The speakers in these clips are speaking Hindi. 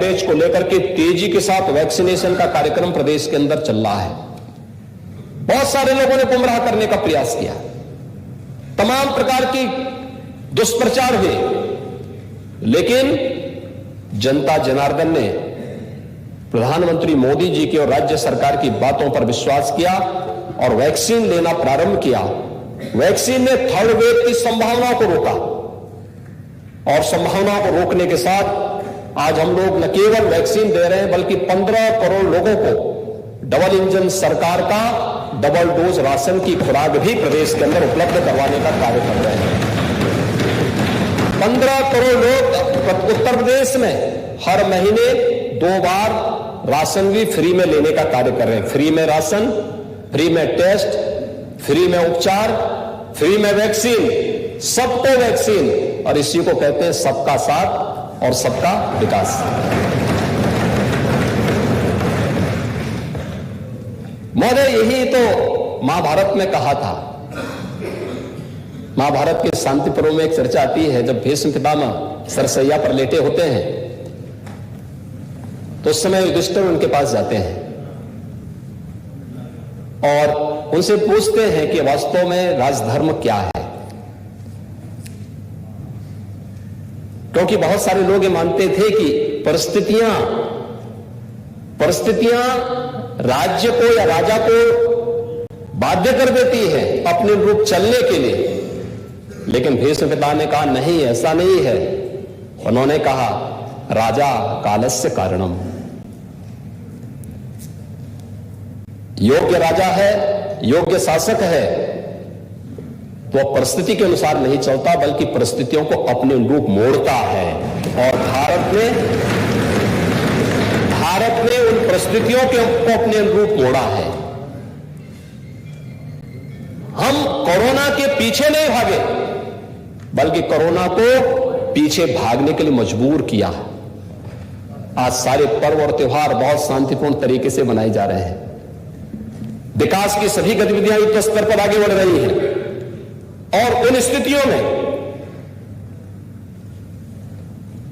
कवरेज को लेकर के तेजी के साथ वैक्सीनेशन का कार्यक्रम प्रदेश के अंदर चल रहा है। बहुत सारे लोगों ने गुमराह करने का प्रयास किया, तमाम प्रकार की दुष्प्रचार हुए, लेकिन जनता जनार्दन ने प्रधानमंत्री मोदी जी की और राज्य सरकार की बातों पर विश्वास किया और वैक्सीन लेना प्रारंभ किया। वैक्सीन ने थर्ड वेव की संभावना को रोका और संभावना को रोकने के साथ आज हम लोग न केवल वैक्सीन दे रहे हैं बल्कि 15 करोड़ लोगों को डबल इंजन सरकार का डबल डोज राशन की खुराक भी प्रदेश के अंदर उपलब्ध करवाने का कार्य कर रहे हैं। 15 करोड़ लोग उत्तर प्रदेश में हर महीने 2 बार राशन भी फ्री में लेने का कार्य कर रहे हैं। फ्री में राशन, फ्री में टेस्ट, फ्री में उपचार, फ्री में वैक्सीन, सबको वैक्सीन, और इसी को कहते हैं सबका साथ और सबका विकास। महोदय, यही तो महाभारत में कहा था। महाभारत के शांति पर्व में एक चर्चा आती है, जब भीष्म पितामह सरसैया पर लेटे होते हैं तो उस समय युधिष्ठिर उनके पास जाते हैं और उनसे पूछते हैं कि वास्तव में राजधर्म क्या है। क्योंकि बहुत सारे लोग ये मानते थे कि परिस्थितियां राज्य को या राजा को बाध्य कर देती है अपने रूप चलने के लिए, लेकिन भीष्म पिता ने कहा नहीं, ऐसा नहीं है। उन्होंने कहा राजा कालस्य कारणम, योग्य राजा है, योग्य शासक है तो परिस्थिति के अनुसार नहीं चलता बल्कि परिस्थितियों को अपने अनुरूप मोड़ता है। और भारत ने उन परिस्थितियों को अपने अनुरूप मोड़ा है। हम कोरोना के पीछे नहीं भागे बल्कि कोरोना को पीछे भागने के लिए मजबूर किया। आज सारे पर्व और त्योहार बहुत शांतिपूर्ण तरीके से मनाए जा रहे हैं। विकास की सभी गतिविधियां युद्ध स्तर पर आगे बढ़ रही हैं और उन स्थितियों में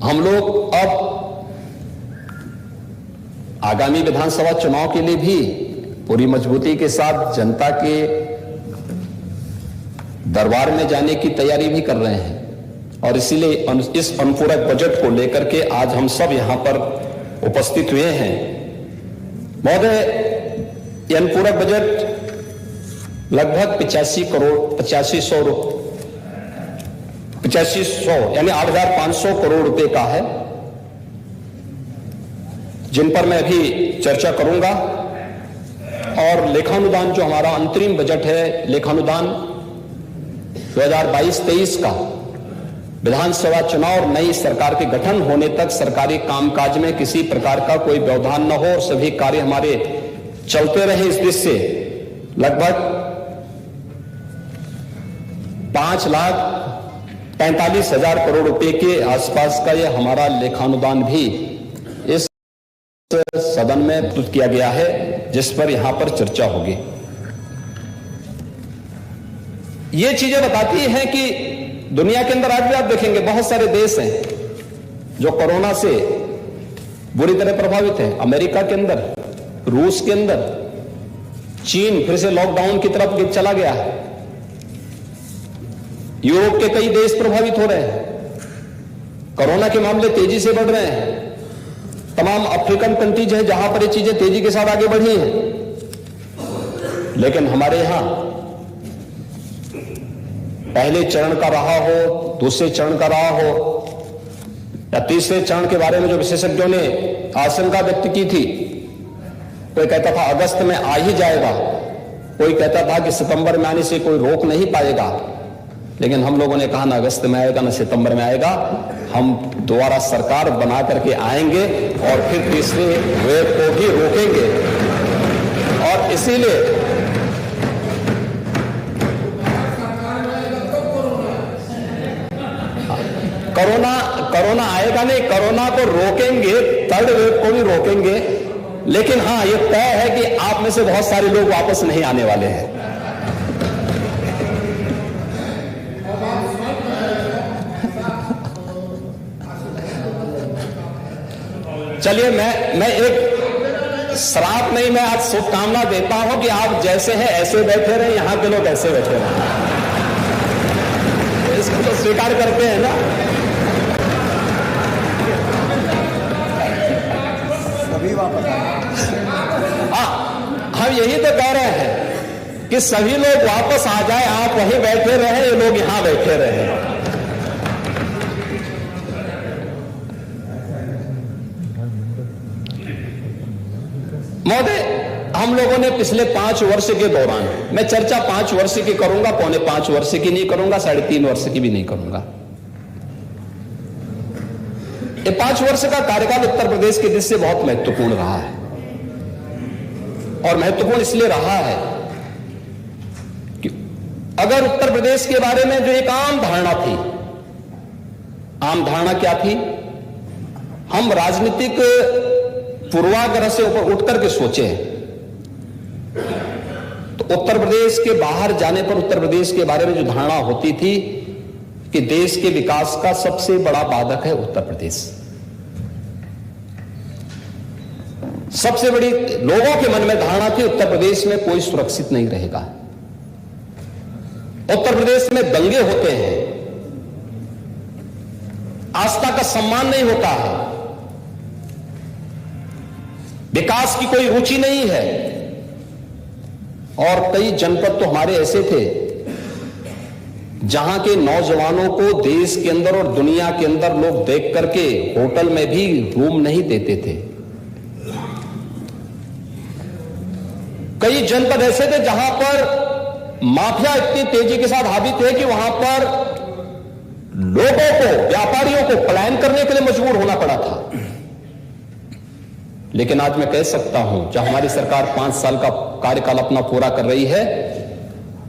हम लोग अब आगामी विधानसभा चुनाव के लिए भी पूरी मजबूती के साथ जनता के दरबार में जाने की तैयारी भी कर रहे हैं। और इसीलिए इस अनुपूरक बजट को लेकर के आज हम सब यहां पर उपस्थित हुए हैं। महोदय, यह अनुपूरक बजट लगभग 8500 यानी 8,500 करोड़ रुपए का है, जिन पर मैं अभी चर्चा करूंगा। और लेखानुदान जो हमारा अंतरिम बजट है, लेखानुदान 2022-23 का विधानसभा चुनाव और नई सरकार के गठन होने तक सरकारी कामकाज में किसी प्रकार का कोई व्यवधान न हो और सभी कार्य हमारे चलते रहे, इस दृष्टि से लगभग 5,45,000 करोड़ रुपए के आसपास का यह हमारा लेखानुदान भी इस सदन में प्रस्तुत किया गया है, जिस पर यहां पर चर्चा होगी। ये चीजें बताती हैं कि दुनिया के अंदर आज भी आप देखेंगे बहुत सारे देश हैं जो कोरोना से बुरी तरह प्रभावित हैं। अमेरिका के अंदर, रूस के अंदर, चीन फिर से लॉकडाउन की तरफ चला गया है। यूरोप के कई देश प्रभावित हो रहे हैं, कोरोना के मामले तेजी से बढ़ रहे हैं। तमाम अफ्रीकन कंट्रीज हैं जहां पर ये चीजें तेजी के साथ आगे बढ़ी हैं, लेकिन हमारे यहां पहले चरण का रहा हो, दूसरे चरण का रहा हो या तीसरे चरण के बारे में जो विशेषज्ञों ने आशंका व्यक्त की थी, कोई कहता था अगस्त में आ ही जाएगा, कोई कहता था कि सितंबर में आने से कोई रोक नहीं पाएगा, लेकिन हम लोगों ने कहा ना अगस्त में आएगा ना सितंबर में आएगा, हम दोबारा सरकार बना करके आएंगे और फिर तीसरे वेव को भी रोकेंगे। और इसीलिए कोरोना आएगा नहीं, कोरोना को रोकेंगे, थर्ड वेव को भी रोकेंगे। लेकिन हां, यह तय है कि आप में से बहुत सारे लोग वापस नहीं आने वाले हैं। चलिए मैं एक श्राप नहीं, मैं आज शुभकामना देता हूं कि आप जैसे हैं ऐसे बैठे रहे, यहां के लोग ऐसे बैठे रहे। इसको तो स्वीकार करते हैं ना। सभी वापस हाँ, हम यही तो कह रहे हैं कि सभी लोग वापस आ जाए, आप वहीं बैठे रहे, ये लोग यहां बैठे रहे। महोदय, हम लोगों ने पिछले 5 वर्ष के दौरान, मैं चर्चा 5 वर्ष की करूंगा, 4.5 वर्ष की नहीं करूंगा, 3.5 वर्ष की भी नहीं करूंगा। ये 5 वर्ष का कार्यकाल उत्तर प्रदेश के दृष्टि से बहुत महत्वपूर्ण रहा है, और महत्वपूर्ण इसलिए रहा है कि अगर उत्तर प्रदेश के बारे में जो एक आम धारणा थी, आम धारणा क्या थी? हम राजनीतिक पूर्वाग्रह से ऊपर उठकर के सोचे तो उत्तर प्रदेश के बाहर जाने पर उत्तर प्रदेश के बारे में जो धारणा होती थी कि देश के विकास का सबसे बड़ा बाधक है उत्तर प्रदेश। सबसे बड़ी लोगों के मन में धारणा थी उत्तर प्रदेश में कोई सुरक्षित नहीं रहेगा, उत्तर प्रदेश में दंगे होते हैं, आस्था का सम्मान नहीं होता है, विकास की कोई रुचि नहीं है। और कई जनपद तो हमारे ऐसे थे जहां के नौजवानों को देश के अंदर और दुनिया के अंदर लोग देख करके होटल में भी रूम नहीं देते थे। कई जनपद ऐसे थे जहां पर माफिया इतनी तेजी के साथ हावी थे कि वहां पर लोगों को, व्यापारियों को पलायन करने के लिए मजबूर होना पड़ा था। लेकिन आज मैं कह सकता हूं, जब हमारी सरकार 5 साल का कार्यकाल अपना पूरा कर रही है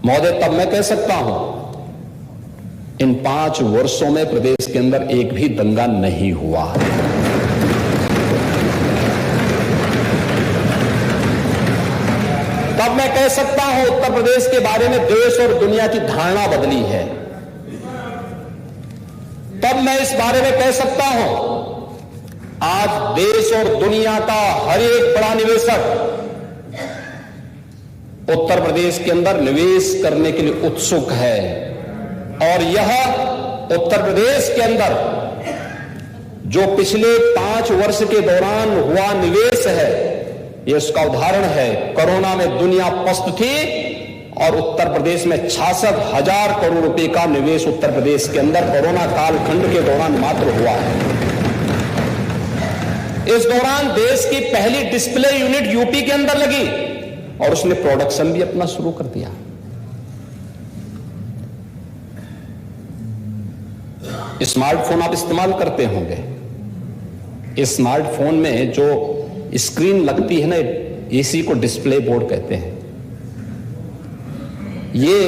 महोदय, तब मैं कह सकता हूं इन 5 वर्षों में प्रदेश के अंदर एक भी दंगा नहीं हुआ। तब मैं कह सकता हूं उत्तर प्रदेश के बारे में देश और दुनिया की धारणा बदली है। तब मैं इस बारे में कह सकता हूं आज देश और दुनिया का हर एक बड़ा निवेशक उत्तर प्रदेश के अंदर निवेश करने के लिए उत्सुक है। और यह उत्तर प्रदेश के अंदर जो पिछले 5 वर्ष के दौरान हुआ निवेश है, यह उसका उदाहरण है। कोरोना में दुनिया पस्त थी और उत्तर प्रदेश में 66,000 करोड़ रुपए का निवेश उत्तर प्रदेश के अंदर कोरोना कालखंड के दौरान मात्र हुआ है। इस दौरान देश की पहली डिस्प्ले यूनिट यूपी के अंदर लगी और उसने प्रोडक्शन भी अपना शुरू कर दिया। स्मार्टफोन आप इस्तेमाल करते होंगे। स्मार्टफोन में जो स्क्रीन लगती है ना, इसी को डिस्प्ले बोर्ड कहते हैं। ये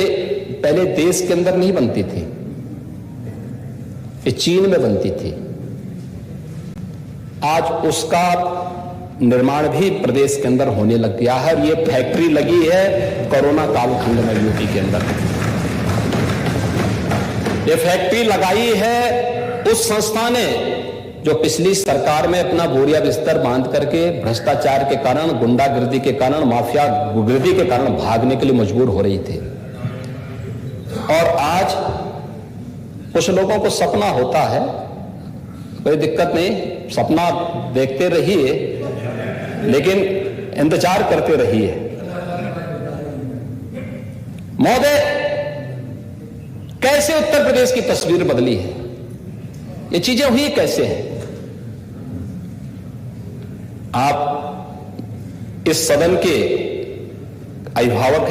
पहले देश के अंदर नहीं बनती थी, ये चीन में बनती थी। आज उसका निर्माण भी प्रदेश के अंदर होने लग गया है और ये फैक्ट्री लगी है कोरोना कालखंड में यूपी के अंदर। ये फैक्ट्री लगाई है उस संस्था ने जो पिछली सरकार में अपना बोरिया बिस्तर बांध करके भ्रष्टाचार के कारण, गुंडागिर्दी के कारण, माफिया गुगर्दी के कारण भागने के लिए मजबूर हो रही थी। और आज कुछ लोगों को सपना होता है, कोई दिक्कत नहीं, सपना देखते रहिए लेकिन इंतजार करते रहिए। महोदय, कैसे उत्तर प्रदेश की तस्वीर बदली है, ये चीजें हुई कैसे हैं? आप इस सदन के अभिभावक हैं।